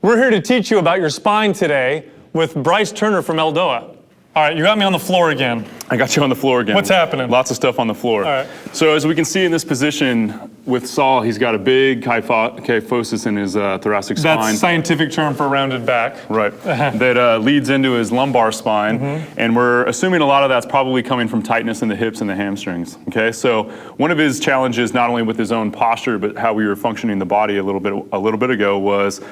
We're here to teach you about your spine today with Bryce Turner from ELDOA. All right, you got me on the floor again. I got you on the floor again. What's happening? Lots of stuff on the floor. All right. So as we can see in this position with Saul, he's got a big kyphosis in his thoracic spine. That's a scientific term for rounded back. Right. That leads into his lumbar spine. And we're assuming a lot of that's probably coming from tightness in the hips and the hamstrings. Okay, so one of his challenges, not only with his own posture, but how we were functioning the body a little bit ago, was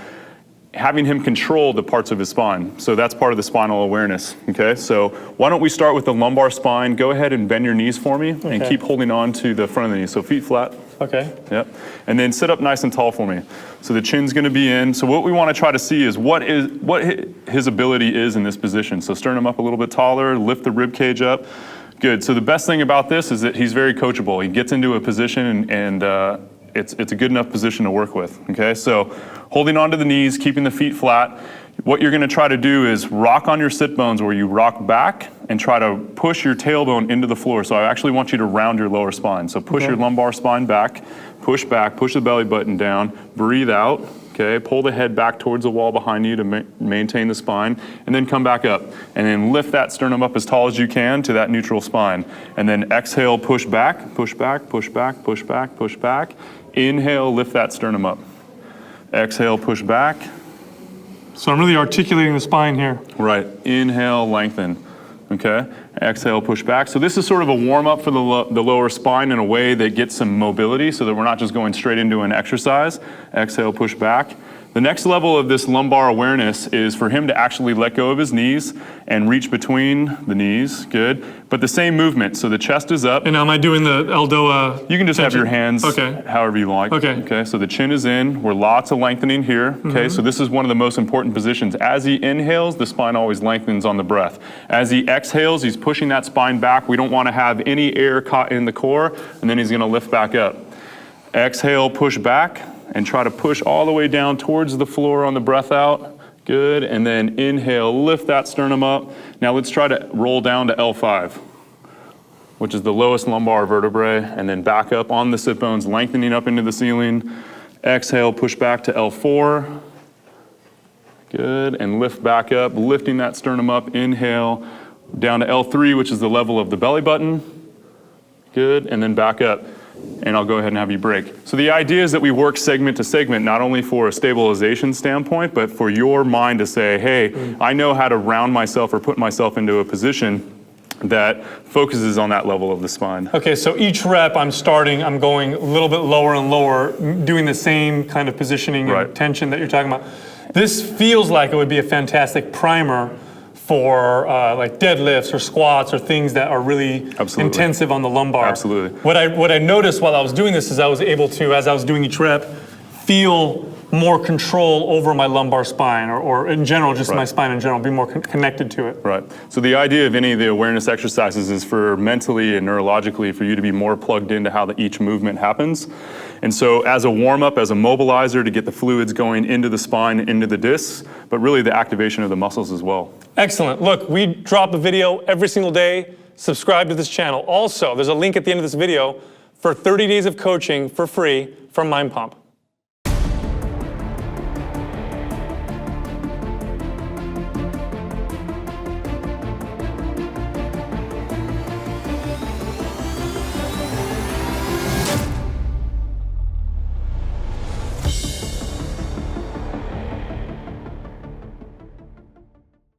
having him control the parts of his spine. So that's part of the spinal awareness, okay? So why don't we start with the lumbar spine. Go ahead and bend your knees for me and keep holding on to the front of the knee. So feet flat. Okay. Yep. And then sit up nice and tall for me. So the chin's gonna be in. So what we wanna try to see is what his ability is in this position. So sternum up a little bit taller, lift the rib cage up. Good, so the best thing about this is that he's very coachable. He gets into a position and it's a good enough position to work with, okay? So holding onto the knees, keeping the feet flat. What you're gonna try to do is rock on your sit bones where you rock back and try to push your tailbone into the floor. So I actually want you to round your lower spine. So push your lumbar spine back, push the belly button down, breathe out, okay? Pull the head back towards the wall behind you to maintain the spine, and then come back up. And then lift that sternum up as tall as you can to that neutral spine. And then exhale, push back, push back, push back, push back, push back. Inhale, lift that sternum up. Exhale, push back. So I'm really articulating the spine here. Right, inhale, lengthen, okay? Exhale, push back. So this is sort of a warm up for the lower spine in a way that gets some mobility so that we're not just going straight into an exercise. Exhale, push back. The next level of this lumbar awareness is for him to actually let go of his knees and reach between the knees, good. But the same movement, so the chest is up. And am I doing the ELDOA? You can just have your hands however you like. Okay, so the chin is in, we're lots of lengthening here. Okay, so this is one of the most important positions. As he inhales, the spine always lengthens on the breath. As he exhales, he's pushing that spine back. We don't want to have any air caught in the core, and then he's gonna lift back up. Exhale, push back. And try to push all the way down towards the floor on the breath out. Good, and then inhale, lift that sternum up. Now let's try to roll down to L5, which is the lowest lumbar vertebrae, and then back up on the sit bones, lengthening up into the ceiling. Exhale, push back to L4. Good, and lift back up, lifting that sternum up. Inhale, down to L3, which is the level of the belly button. Good, and then back up. And I'll go ahead and have you break. So the idea is that we work segment to segment, not only for a stabilization standpoint, but for your mind to say, hey, I know how to round myself or put myself into a position that focuses on that level of the spine. Okay, so each rep I'm going a little bit lower and lower, doing the same kind of positioning and tension that you're talking about. This feels like it would be a fantastic primer for like deadlifts or squats or things that are really intensive on the lumbar. Absolutely. What I noticed while I was doing this is I was able to, as I was doing each rep, feel more control over my lumbar spine or in general, just my spine in general, be more connected to it. Right. So the idea of any of the awareness exercises is for mentally and neurologically for you to be more plugged into how each movement happens. And so as a warm-up, as a mobilizer to get the fluids going into the spine, into the discs, but really the activation of the muscles as well. Excellent. Look, we drop a video every single day. Subscribe to this channel. Also, there's a link at the end of this video for 30 days of coaching for free from Mind Pump.